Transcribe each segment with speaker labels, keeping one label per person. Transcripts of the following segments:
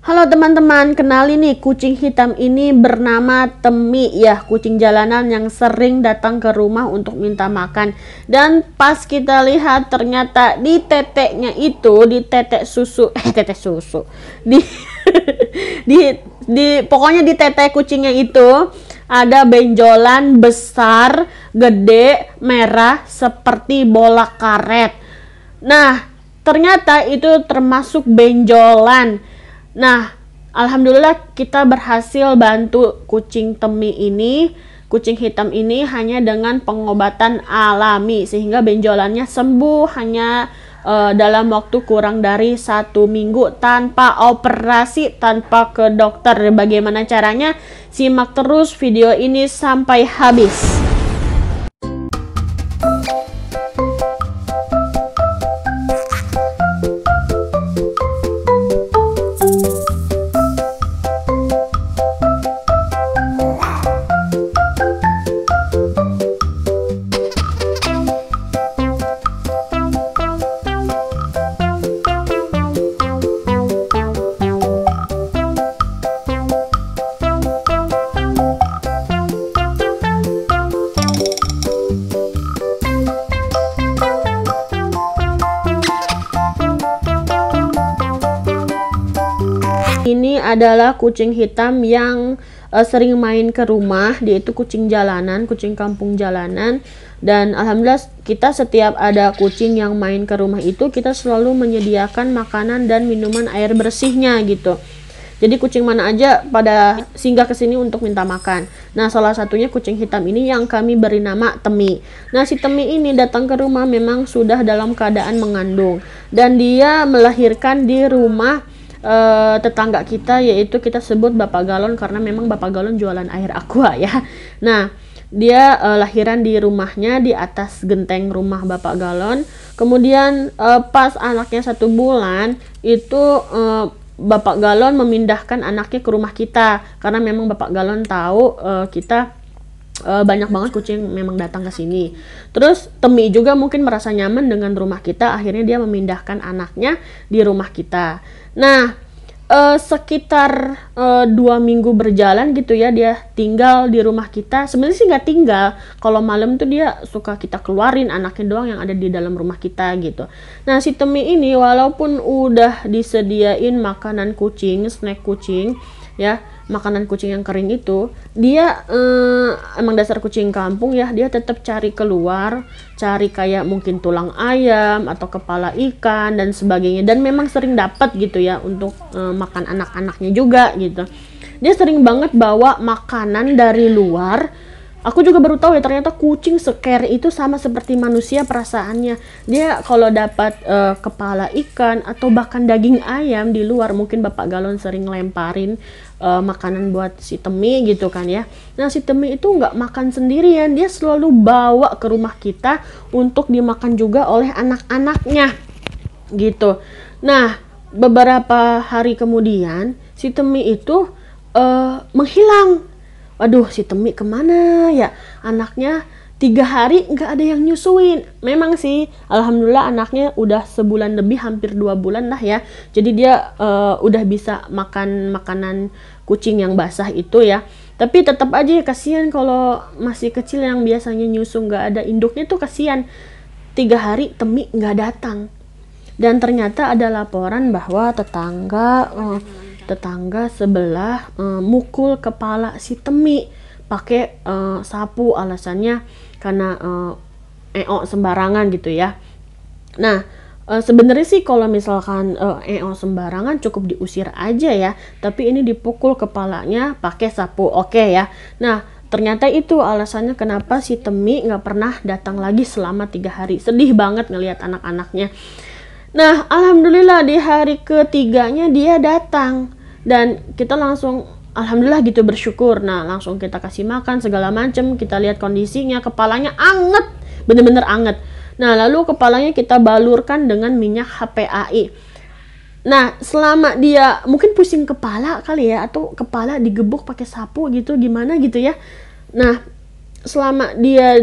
Speaker 1: Halo teman-teman, kenalin nih kucing hitam ini bernama Temi ya, kucing jalanan yang sering datang ke rumah untuk minta makan. Dan pas kita lihat ternyata di teteknya itu, di tetek susu, tetek susu, di pokoknya di tetek kucingnya itu ada benjolan besar, gede, merah seperti bola karet. Nah, ternyata itu termasuk benjolan. Nah, alhamdulillah kita berhasil bantu kucing Temi ini, kucing hitam ini hanya dengan pengobatan alami sehingga benjolannya sembuh hanya dalam waktu kurang dari 1 minggu tanpa operasi, tanpa ke dokter. Bagaimana caranya? Simak terus video ini sampai habis. Ini adalah kucing hitam yang sering main ke rumah. Dia itu kucing jalanan, kucing kampung jalanan. Dan alhamdulillah kita setiap ada kucing yang main ke rumah itu, kita selalu menyediakan makanan dan minuman air bersihnya gitu. Jadi kucing mana aja pada singgah ke sini untuk minta makan. Nah, salah satunya kucing hitam ini yang kami beri nama Temi. Nah, si Temi ini datang ke rumah memang sudah dalam keadaan mengandung. Dan dia melahirkan di rumah tetangga kita, yaitu kita sebut Bapak Galon karena memang Bapak Galon jualan air aqua ya. Nah, dia lahiran di rumahnya di atas genteng rumah Bapak Galon. Kemudian pas anaknya 1 bulan itu Bapak Galon memindahkan anaknya ke rumah kita karena memang Bapak Galon tahu kita banyak banget kucing memang datang ke sini. Terus Temi juga mungkin merasa nyaman dengan rumah kita, akhirnya dia memindahkan anaknya di rumah kita. Nah, sekitar 2 minggu berjalan gitu ya, dia tinggal di rumah kita. Sebenarnya sih nggak tinggal, kalau malam tuh dia suka kita keluarin, anaknya doang yang ada di dalam rumah kita gitu. Nah, si Temi ini walaupun udah disediain makanan kucing, snack kucing ya, makanan kucing yang kering itu, dia emang dasar kucing kampung ya, dia tetap cari keluar, cari kayak mungkin tulang ayam atau kepala ikan dan sebagainya, dan memang sering dapat gitu ya untuk makan anak-anaknya juga gitu. Dia sering banget bawa makanan dari luar. Aku juga baru tahu ya, ternyata kucing scare itu sama seperti manusia perasaannya. Dia kalau dapat kepala ikan atau bahkan daging ayam di luar, mungkin Bapak Galon sering lemparin makanan buat si Temi gitu kan ya. Nah, si Temi itu nggak makan sendirian, dia selalu bawa ke rumah kita untuk dimakan juga oleh anak-anaknya gitu. Nah, beberapa hari kemudian si Temi itu menghilang. Waduh, si Temi kemana ya? Anaknya 3 hari nggak ada yang nyusuin. Memang sih, alhamdulillah anaknya udah sebulan lebih, hampir 2 bulan lah ya. Jadi dia udah bisa makan makanan kucing yang basah itu ya. Tapi tetap aja ya, kasihan kalau masih kecil yang biasanya nyusu nggak ada induknya tuh kasihan. 3 hari Temi nggak datang. Dan ternyata ada laporan bahwa tetangga sebelah mukul kepala si Temi pakai sapu, alasannya karena sembarangan gitu ya. Nah, sebenarnya sih kalau misalkan sembarangan cukup diusir aja ya, tapi ini dipukul kepalanya pakai sapu, oke ya. Nah, ternyata itu alasannya kenapa si Temi nggak pernah datang lagi selama 3 hari. Sedih banget ngelihat anak-anaknya. Nah, alhamdulillah di hari ketiganya dia datang dan kita langsung alhamdulillah gitu bersyukur. Nah, langsung kita kasih makan segala macam, kita lihat kondisinya, kepalanya anget, bener-bener anget. Nah, lalu kepalanya kita balurkan dengan minyak HPAI. Nah, selama dia mungkin pusing kepala kali ya, atau kepala digebuk pakai sapu gitu, gimana gitu ya. Nah, selama dia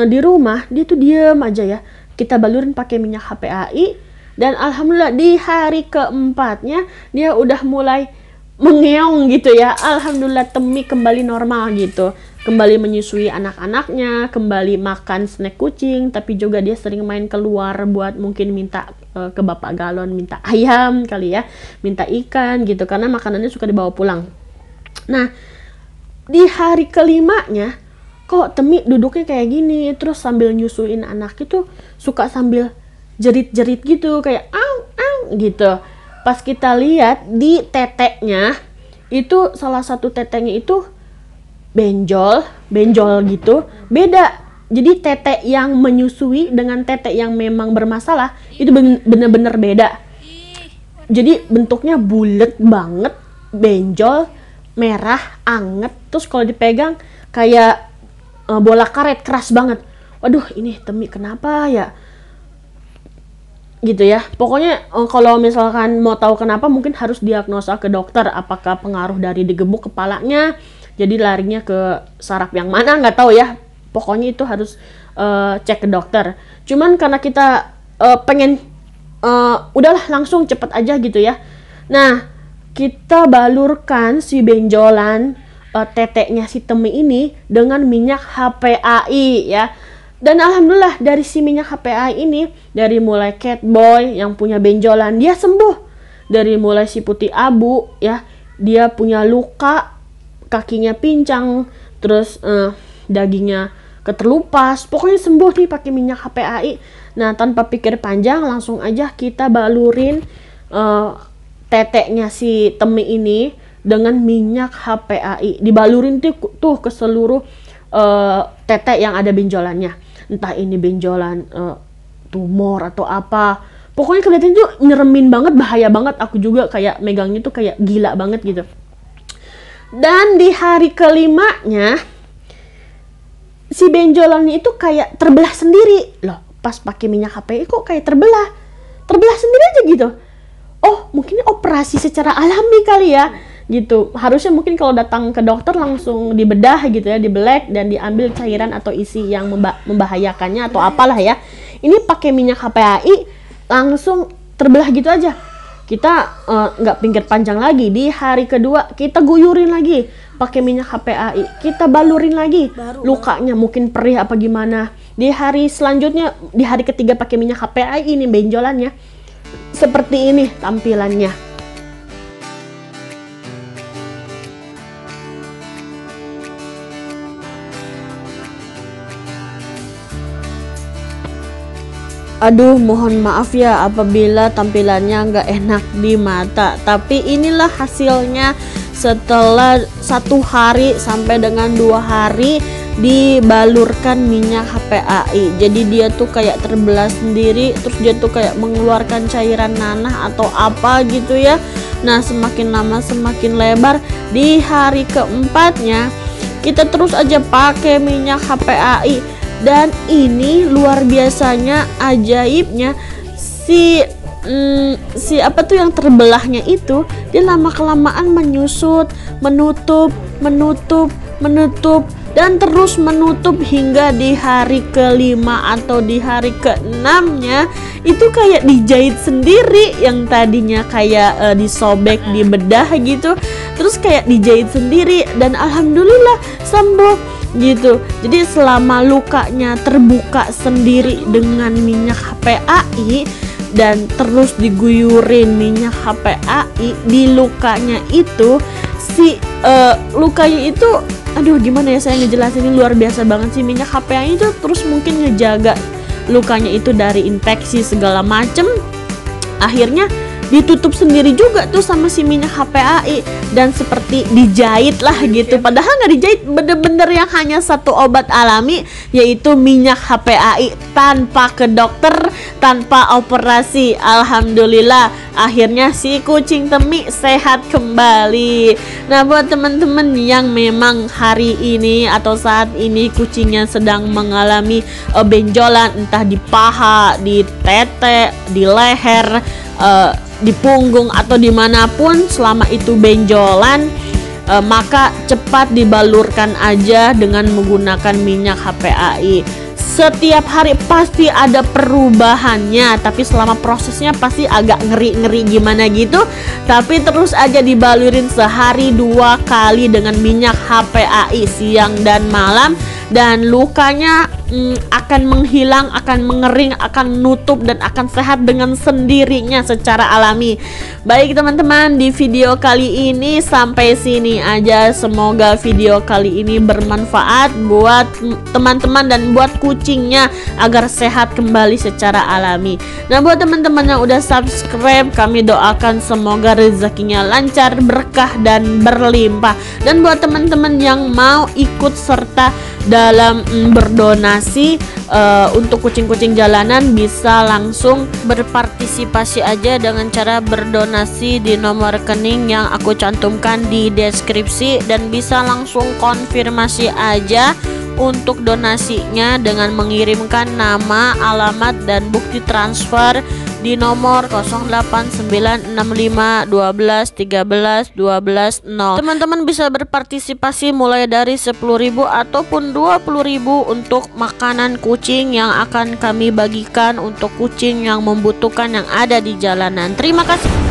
Speaker 1: di rumah, dia tuh diem aja ya. Kita balurin pakai minyak HPAI. Dan alhamdulillah di hari keempatnya dia udah mulai mengeong gitu ya. Alhamdulillah Temi kembali normal gitu, kembali menyusui anak-anaknya, kembali makan snack kucing, tapi juga dia sering main keluar buat mungkin minta ke Bapak Galon, minta ayam kali ya, minta ikan gitu, karena makanannya suka dibawa pulang. Nah, di hari kelimanya kok Temi duduknya kayak gini, terus sambil nyusuin anak itu suka sambil jerit-jerit gitu, kayak au au gitu. Pas kita lihat di teteknya itu, salah satu teteknya itu benjol gitu, beda. Jadi tetek yang menyusui dengan tetek yang memang bermasalah itu bener-bener beda. Jadi bentuknya bulet banget, benjol, merah, anget, terus kalau dipegang kayak bola karet, keras banget. Waduh, ini Temi kenapa ya? Gitu ya. Pokoknya kalau misalkan mau tahu kenapa, mungkin harus diagnosa ke dokter, apakah pengaruh dari digebuk kepalanya, jadi larinya ke saraf yang mana, nggak tahu ya. Pokoknya itu harus cek ke dokter. Cuman karena kita pengen udahlah langsung cepet aja gitu ya. Nah, kita balurkan si benjolan teteknya si Temi ini dengan minyak HPAI ya. Dan alhamdulillah dari si minyak HPAI ini, dari mulai cat boy yang punya benjolan dia sembuh, dari mulai si putih abu ya, dia punya luka, kakinya pincang, terus dagingnya keterlupas, pokoknya sembuh nih pakai minyak HPAI. Nah, tanpa pikir panjang langsung aja kita balurin teteknya si Temi ini dengan minyak HPAI, dibalurin tuh ke seluruh tetek yang ada benjolannya. Entah ini benjolan tumor atau apa, pokoknya kelihatannya tuh nyeremin banget, bahaya banget. Aku juga kayak megangnya tuh kayak gila banget gitu. Dan di hari kelimanya si benjolannya itu kayak terbelah sendiri loh. Pas pakai minyak HPAI kok kayak terbelah sendiri aja gitu. Oh, mungkin operasi secara alami kali ya gitu. Harusnya mungkin kalau datang ke dokter langsung dibedah gitu ya, dibelek dan diambil cairan atau isi yang membahayakannya atau apalah ya. Ini pakai minyak HPAI langsung terbelah gitu aja. Kita nggak pikir panjang lagi. Di hari kedua kita guyurin lagi pakai minyak HPAI, kita balurin lagi lukanya, mungkin perih apa gimana. Di hari selanjutnya, di hari ketiga pakai minyak HPAI, ini benjolannya seperti ini tampilannya. Aduh, mohon maaf ya apabila tampilannya nggak enak di mata, tapi inilah hasilnya setelah 1 hari sampai dengan 2 hari dibalurkan minyak HPAI. Jadi dia tuh kayak terbelah sendiri, terus dia tuh kayak mengeluarkan cairan nanah atau apa gitu ya. Nah, semakin lama semakin lebar. Di hari keempatnya kita terus aja pakai minyak HPAI. Dan ini luar biasanya, ajaibnya si apa tuh yang terbelahnya itu, dia lama kelamaan menyusut, menutup dan terus menutup hingga di hari kelima atau di hari keenamnya itu kayak dijahit sendiri. Yang tadinya kayak disobek, dibedah gitu, terus kayak dijahit sendiri dan alhamdulillah sembuh gitu. Jadi selama lukanya terbuka sendiri dengan minyak HPAI dan terus diguyurin minyak HPAI di lukanya itu, si lukanya itu, aduh gimana ya saya ngejelasin, ini luar biasa banget sih. Minyak HPAI itu terus mungkin ngejaga lukanya itu dari infeksi segala macem. Akhirnya ditutup sendiri juga tuh sama si minyak HPAI dan seperti dijahit lah gitu. Padahal nggak dijahit, bener-bener yang hanya satu obat alami, yaitu minyak HPAI, tanpa ke dokter, tanpa operasi. Alhamdulillah akhirnya si kucing Temi sehat kembali. Nah, buat teman-teman yang memang hari ini atau saat ini kucingnya sedang mengalami benjolan, entah di paha, di tete, di leher, di punggung atau dimanapun, selama itu benjolan, maka cepat dibalurkan aja dengan menggunakan minyak HPAI. setiap hari pasti ada perubahannya, tapi selama prosesnya pasti agak ngeri-ngeri gimana gitu. Tapi terus aja dibalurin sehari 2 kali dengan minyak HPAI siang dan malam, dan lukanya akan menghilang, akan mengering, akan nutup, dan akan sehat dengan sendirinya secara alami. Baik teman-teman, di video kali ini sampai sini aja. Semoga video kali ini bermanfaat buat teman-teman dan buat kucingnya agar sehat kembali secara alami. Nah, buat teman-teman yang udah subscribe, kami doakan semoga rezekinya lancar, berkah, dan berlimpah. Dan buat teman-teman yang mau ikut serta dalam berdonasi untuk kucing-kucing jalanan, bisa langsung berpartisipasi aja dengan cara berdonasi di nomor rekening yang aku cantumkan di deskripsi, dan bisa langsung konfirmasi aja untuk donasinya dengan mengirimkan nama, alamat, dan bukti transfer di nomor 089651213120. Teman-teman bisa berpartisipasi mulai dari 10.000 ataupun 20.000 untuk makanan kucing yang akan kami bagikan untuk kucing yang membutuhkan yang ada di jalanan. Terima kasih.